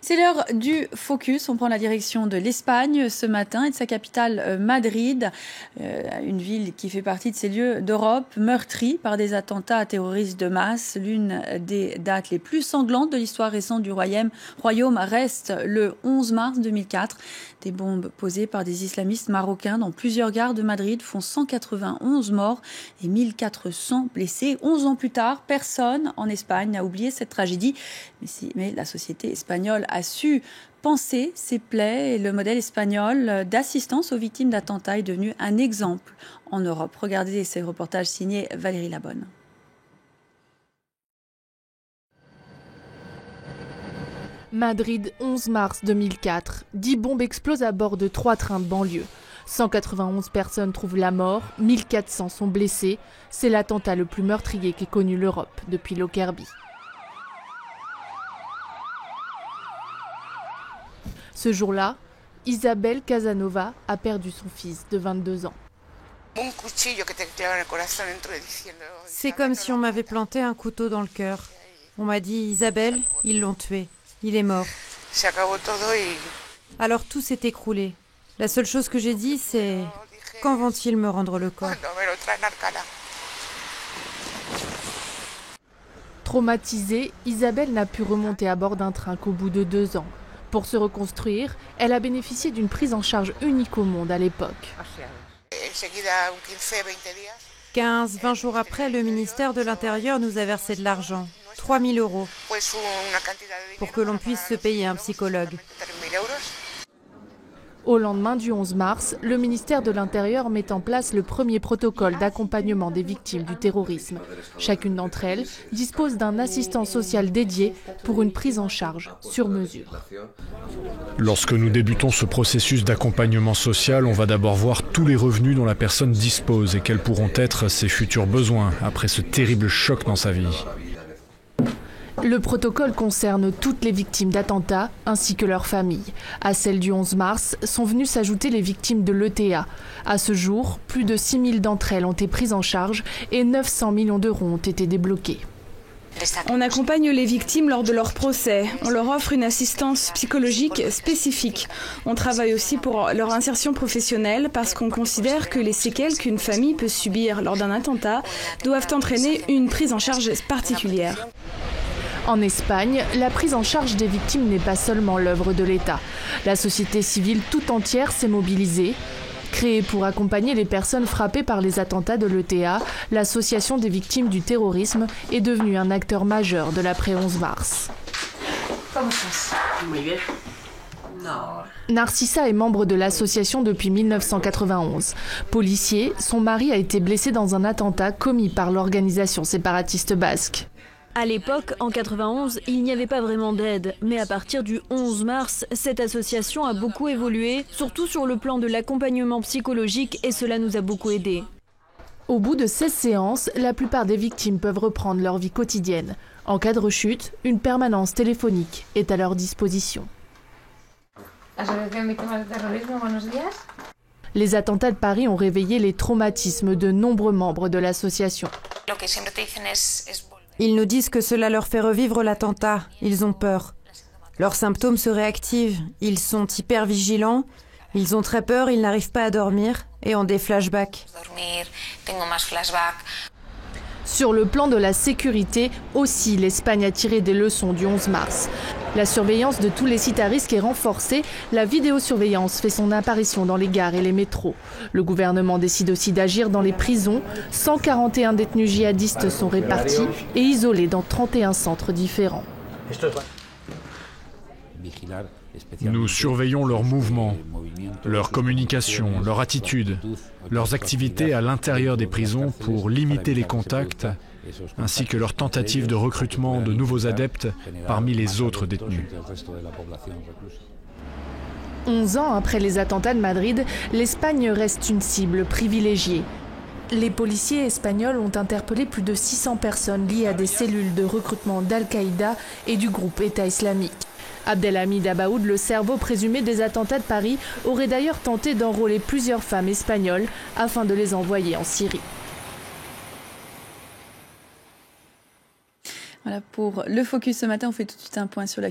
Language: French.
C'est l'heure du focus. On prend la direction de l'Espagne ce matin et de sa capitale Madrid, une ville qui fait partie de ces lieux d'Europe meurtrie par des attentats terroristes de masse. L'une des dates les plus sanglantes de l'histoire récente du royaume reste le 11 mars 2004. Des bombes posées par des islamistes marocains dans plusieurs gares de Madrid font 191 morts et 1400 blessés. 11 ans plus tard, personne en Espagne n'a oublié cette tragédie. Mais la société espagnole a su penser ses plaies et le modèle espagnol d'assistance aux victimes d'attentats est devenu un exemple en Europe. Regardez ces reportages signés Valérie Labonne. Madrid, 11 mars 2004. 10 bombes explosent à bord de 3 trains de banlieue. 191 personnes trouvent la mort, 1400 sont blessés. C'est l'attentat le plus meurtrier qu'ait connu l'Europe depuis Lockerbie. Ce jour-là, Isabel Casanova a perdu son fils de 22 ans. C'est comme si on m'avait planté un couteau dans le cœur. On m'a dit « Isabelle, ils l'ont tué. Il est mort. » Alors tout s'est écroulé. La seule chose que j'ai dit, c'est « Quand vont-ils me rendre le corps ?» Traumatisée, Isabelle n'a pu remonter à bord d'un train qu'au bout de 2 ans. Pour se reconstruire, elle a bénéficié d'une prise en charge unique au monde à l'époque. 15-20 jours après, le ministère de l'Intérieur nous a versé de l'argent, 3 000 €, pour que l'on puisse se payer un psychologue. Au lendemain du 11 mars, le ministère de l'Intérieur met en place le premier protocole d'accompagnement des victimes du terrorisme. Chacune d'entre elles dispose d'un assistant social dédié pour une prise en charge sur mesure. Lorsque nous débutons ce processus d'accompagnement social, on va d'abord voir tous les revenus dont la personne dispose et quels pourront être ses futurs besoins après ce terrible choc dans sa vie. Le protocole concerne toutes les victimes d'attentats ainsi que leurs familles. À celle du 11 mars sont venues s'ajouter les victimes de l'ETA. À ce jour, plus de 6 000 d'entre elles ont été prises en charge et 900 millions d'euros ont été débloqués. On accompagne les victimes lors de leur procès. On leur offre une assistance psychologique spécifique. On travaille aussi pour leur insertion professionnelle parce qu'on considère que les séquelles qu'une famille peut subir lors d'un attentat doivent entraîner une prise en charge particulière. En Espagne, la prise en charge des victimes n'est pas seulement l'œuvre de l'État. La société civile tout entière s'est mobilisée. Créée pour accompagner les personnes frappées par les attentats de l'ETA, l'Association des victimes du terrorisme est devenue un acteur majeur de l'après-11 mars. Narcissa est membre de l'association depuis 1991. Policier, son mari a été blessé dans un attentat commis par l'organisation séparatiste basque. À l'époque, en 91, il n'y avait pas vraiment d'aide. Mais à partir du 11 mars, cette association a beaucoup évolué, surtout sur le plan de l'accompagnement psychologique, et cela nous a beaucoup aidés. Au bout de 16 séances, la plupart des victimes peuvent reprendre leur vie quotidienne. En cas de rechute, une permanence téléphonique est à leur disposition. Les attentats de Paris ont réveillé les traumatismes de nombreux membres de l'association. Ils nous disent que cela leur fait revivre l'attentat. Ils ont peur. Leurs symptômes se réactivent. Ils sont hyper vigilants. Ils ont très peur, ils n'arrivent pas à dormir et ont des flashbacks. Sur le plan de la sécurité, aussi l'Espagne a tiré des leçons du 11 mars. La surveillance de tous les sites à risque est renforcée. La vidéosurveillance fait son apparition dans les gares et les métros. Le gouvernement décide aussi d'agir dans les prisons. 141 détenus djihadistes sont répartis et isolés dans 31 centres différents. Nous surveillons leurs mouvements, leur communication, leur attitude, leurs activités à l'intérieur des prisons pour limiter les contacts, ainsi que leurs tentatives de recrutement de nouveaux adeptes parmi les autres détenus. 11 ans après les attentats de Madrid, l'Espagne reste une cible privilégiée. Les policiers espagnols ont interpellé plus de 600 personnes liées à des cellules de recrutement d'Al-Qaïda et du groupe État islamique. Abdelhamid Abaoud, le cerveau présumé des attentats de Paris, aurait d'ailleurs tenté d'enrôler plusieurs femmes espagnoles afin de les envoyer en Syrie. Voilà pour le focus ce matin. On fait tout de suite un point sur la